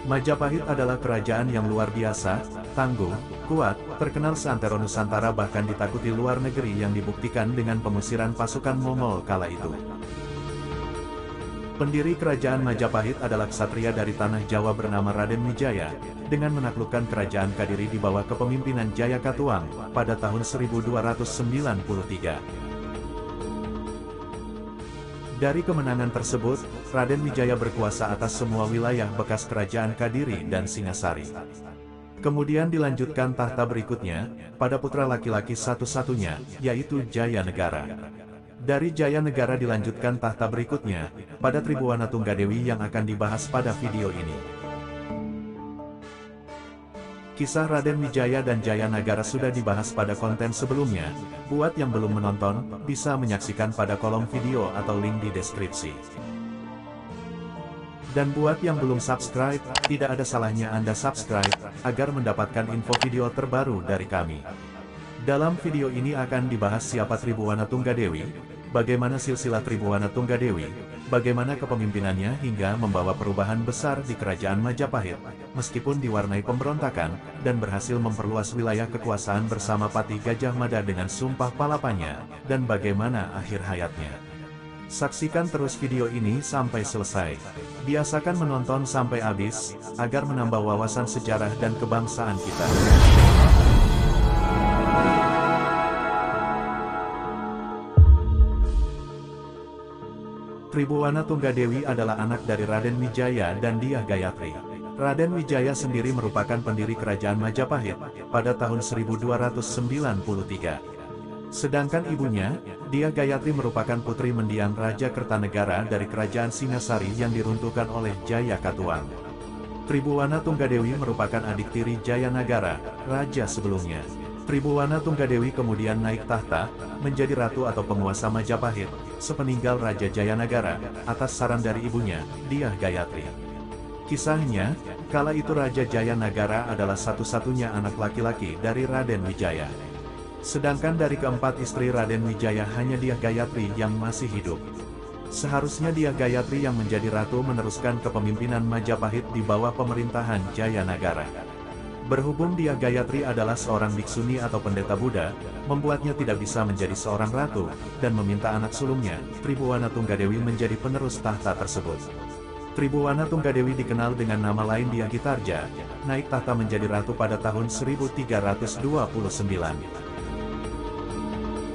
Majapahit adalah kerajaan yang luar biasa, tangguh, kuat, terkenal seantero Nusantara bahkan ditakuti luar negeri yang dibuktikan dengan pengusiran pasukan Mongol kala itu. Pendiri kerajaan Majapahit adalah ksatria dari tanah Jawa bernama Raden Wijaya, dengan menaklukkan kerajaan Kadiri di bawah kepemimpinan Jaya Katuang, pada tahun 1293. Dari kemenangan tersebut, Raden Wijaya berkuasa atas semua wilayah bekas kerajaan Kadiri dan Singasari. Kemudian dilanjutkan tahta berikutnya, pada putra laki-laki satu-satunya, yaitu Jayanegara. Dari Jayanegara dilanjutkan tahta berikutnya, pada Tribuwana Tunggadewi yang akan dibahas pada video ini. Kisah Raden Wijaya dan Jayanagara sudah dibahas pada konten sebelumnya. Buat yang belum menonton, bisa menyaksikan pada kolom video atau link di deskripsi. Dan buat yang belum subscribe, tidak ada salahnya Anda subscribe, agar mendapatkan info video terbaru dari kami. Dalam video ini akan dibahas siapa Tribuwana Tunggadewi, bagaimana silsilah Tribuwana Tunggadewi, bagaimana kepemimpinannya hingga membawa perubahan besar di kerajaan Majapahit, meskipun diwarnai pemberontakan, dan berhasil memperluas wilayah kekuasaan bersama Patih Gajah Mada dengan Sumpah Palapanya, dan bagaimana akhir hayatnya. Saksikan terus video ini sampai selesai. Biasakan menonton sampai habis, agar menambah wawasan sejarah dan kebangsaan kita. Tribuwana Tunggadewi adalah anak dari Raden Wijaya dan Dyah Gayatri. Raden Wijaya sendiri merupakan pendiri kerajaan Majapahit, pada tahun 1293. Sedangkan ibunya, Dyah Gayatri merupakan putri mendiang Raja Kertanegara dari kerajaan Singasari yang diruntuhkan oleh Jaya Katuang. Tribuwana Tunggadewi merupakan adik tiri Jayanagara, raja sebelumnya. Tribuwana Tunggadewi kemudian naik tahta, menjadi ratu atau penguasa Majapahit, sepeninggal Raja Jayanagara, atas saran dari ibunya, Dyah Gayatri. Kisahnya, kala itu Raja Jayanagara adalah satu-satunya anak laki-laki dari Raden Wijaya. Sedangkan dari keempat istri Raden Wijaya hanya Dyah Gayatri yang masih hidup. Seharusnya Dyah Gayatri yang menjadi ratu meneruskan kepemimpinan Majapahit di bawah pemerintahan Jayanagara. Berhubung Dyah Gayatri adalah seorang biksuni atau pendeta Buddha, membuatnya tidak bisa menjadi seorang ratu, dan meminta anak sulungnya, Tribuwana Tunggadewi menjadi penerus tahta tersebut. Tribuwana Tunggadewi dikenal dengan nama lain Dyah Gitarja, naik tahta menjadi ratu pada tahun 1329.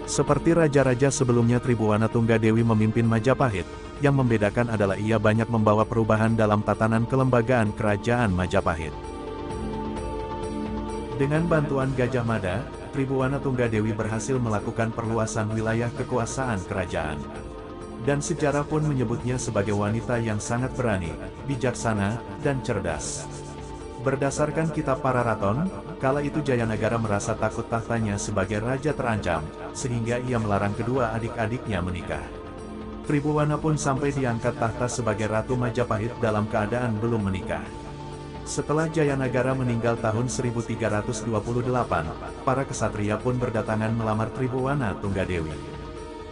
Seperti raja-raja sebelumnya Tribuwana Tunggadewi memimpin Majapahit, yang membedakan adalah ia banyak membawa perubahan dalam tatanan kelembagaan kerajaan Majapahit. Dengan bantuan Gajah Mada, Tribuwana Tunggadewi berhasil melakukan perluasan wilayah kekuasaan kerajaan. Dan sejarah pun menyebutnya sebagai wanita yang sangat berani, bijaksana, dan cerdas. Berdasarkan kitab Pararaton, kala itu Jayanagara merasa takut tahtanya sebagai raja terancam, sehingga ia melarang kedua adik-adiknya menikah. Tribuwana pun sampai diangkat tahta sebagai Ratu Majapahit dalam keadaan belum menikah. Setelah Jayanagara meninggal tahun 1328, para kesatria pun berdatangan melamar Tribuwana Tunggadewi.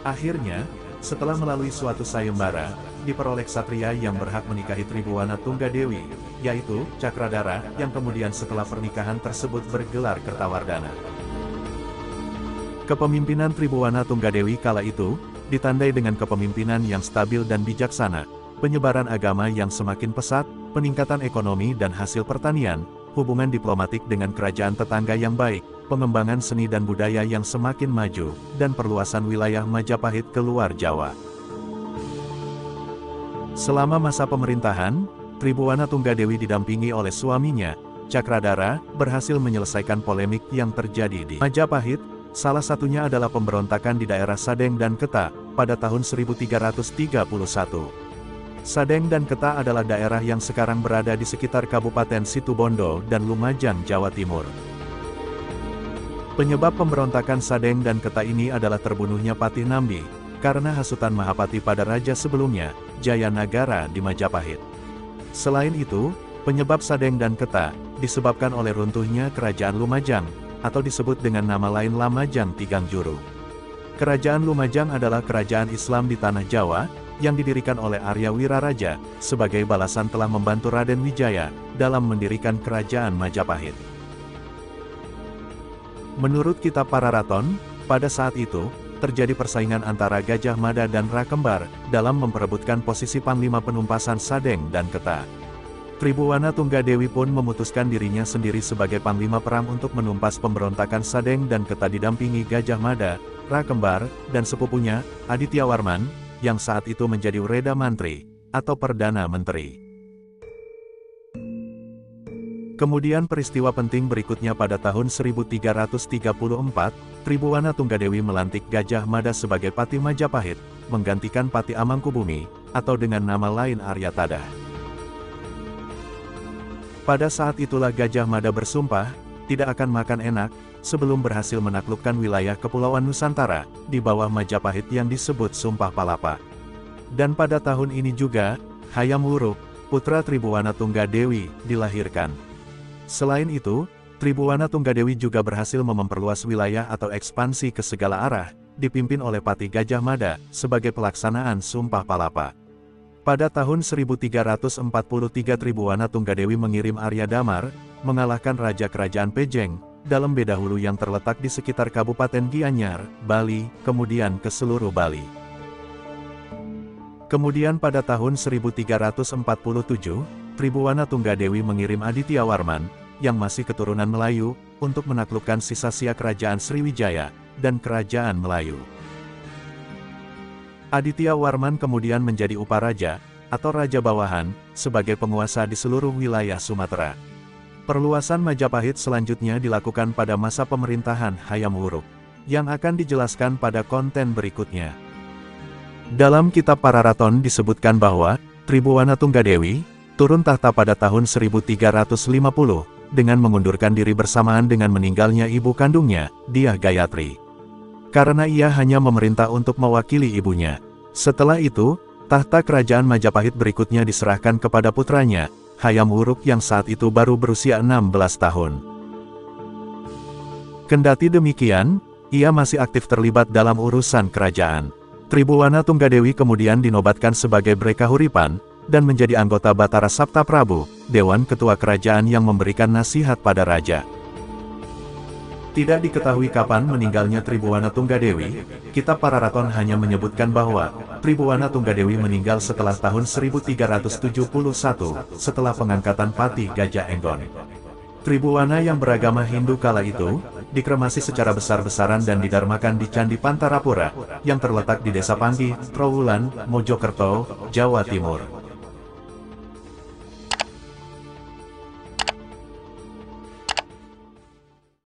Akhirnya, setelah melalui suatu sayembara, diperoleh ksatria yang berhak menikahi Tribuwana Tunggadewi, yaitu Cakradara, yang kemudian setelah pernikahan tersebut bergelar Kertawardhana. Kepemimpinan Tribuwana Tunggadewi kala itu, ditandai dengan kepemimpinan yang stabil dan bijaksana, penyebaran agama yang semakin pesat, peningkatan ekonomi dan hasil pertanian, hubungan diplomatik dengan kerajaan tetangga yang baik, pengembangan seni dan budaya yang semakin maju, dan perluasan wilayah Majapahit ke luar Jawa. Selama masa pemerintahan, Tribuwana Tunggadewi didampingi oleh suaminya, Cakradara, berhasil menyelesaikan polemik yang terjadi di Majapahit, salah satunya adalah pemberontakan di daerah Sadeng dan Keta, pada tahun 1331. Sadeng dan Keta adalah daerah yang sekarang berada di sekitar Kabupaten Situbondo dan Lumajang, Jawa Timur. Penyebab pemberontakan Sadeng dan Keta ini adalah terbunuhnya Patih Nambi, karena hasutan Mahapati pada raja sebelumnya, Jayanagara di Majapahit. Selain itu, penyebab Sadeng dan Keta, disebabkan oleh runtuhnya Kerajaan Lumajang, atau disebut dengan nama lain Lamajang Tigang Juru. Kerajaan Lumajang adalah kerajaan Islam di Tanah Jawa, yang didirikan oleh Arya Wiraraja, sebagai balasan telah membantu Raden Wijaya dalam mendirikan kerajaan Majapahit. Menurut kitab Pararaton, pada saat itu, terjadi persaingan antara Gajah Mada dan Rakembar dalam memperebutkan posisi Panglima Penumpasan Sadeng dan Keta. Tribhuwana Tunggadewi pun memutuskan dirinya sendiri sebagai Panglima Perang untuk menumpas pemberontakan Sadeng dan Keta didampingi Gajah Mada, Rakembar, dan sepupunya, Aditya Warman, yang saat itu menjadi Wreda Mantri, atau Perdana Menteri. Kemudian peristiwa penting berikutnya pada tahun 1334, Tribhuwana Tunggadewi melantik Gajah Mada sebagai Pati Majapahit, menggantikan Pati Amangkubumi, atau dengan nama lain Aryatada. Pada saat itulah Gajah Mada bersumpah, tidak akan makan enak, sebelum berhasil menaklukkan wilayah Kepulauan Nusantara, di bawah Majapahit yang disebut Sumpah Palapa. Dan pada tahun ini juga, Hayam Wuruk, putra Tribhuwana Tunggadewi, dilahirkan. Selain itu, Tribhuwana Tunggadewi juga berhasil memperluas wilayah atau ekspansi ke segala arah, dipimpin oleh Pati Gajah Mada, sebagai pelaksanaan Sumpah Palapa. Pada tahun 1343 Tribhuwana Tunggadewi mengirim Arya Damar, mengalahkan Raja Kerajaan Pejeng, dalam Bedahulu yang terletak di sekitar Kabupaten Gianyar, Bali, kemudian ke seluruh Bali. Kemudian pada tahun 1347, Tribhuwana Tunggadewi mengirim Aditya Warman, yang masih keturunan Melayu, untuk menaklukkan sisa-sia Kerajaan Sriwijaya, dan Kerajaan Melayu. Aditya Warman kemudian menjadi Uparaja, atau Raja Bawahan, sebagai penguasa di seluruh wilayah Sumatera. Perluasan Majapahit selanjutnya dilakukan pada masa pemerintahan Hayam Wuruk, yang akan dijelaskan pada konten berikutnya. Dalam kitab Pararaton disebutkan bahwa, Tribhuwana Tunggadewi, turun tahta pada tahun 1350, dengan mengundurkan diri bersamaan dengan meninggalnya ibu kandungnya, Dyah Gayatri. Karena ia hanya memerintah untuk mewakili ibunya. Setelah itu, tahta kerajaan Majapahit berikutnya diserahkan kepada putranya, Hayam Wuruk yang saat itu baru berusia 16 tahun. Kendati demikian, ia masih aktif terlibat dalam urusan kerajaan. Tribhuwana Tunggadewi kemudian dinobatkan sebagai Brekahuripan, dan menjadi anggota Batara Sapta Prabu, Dewan Ketua Kerajaan yang memberikan nasihat pada raja. Tidak diketahui kapan meninggalnya Tribhuwana Tunggadewi, kitab Pararaton hanya menyebutkan bahwa, Tribhuwana Tunggadewi meninggal setelah tahun 1371, setelah pengangkatan Pati Gajah Enggon. Tribhuwana yang beragama Hindu kala itu, dikremasi secara besar-besaran dan didarmakan di Candi Pantarapura, yang terletak di Desa Panggi, Trowulan, Mojokerto, Jawa Timur.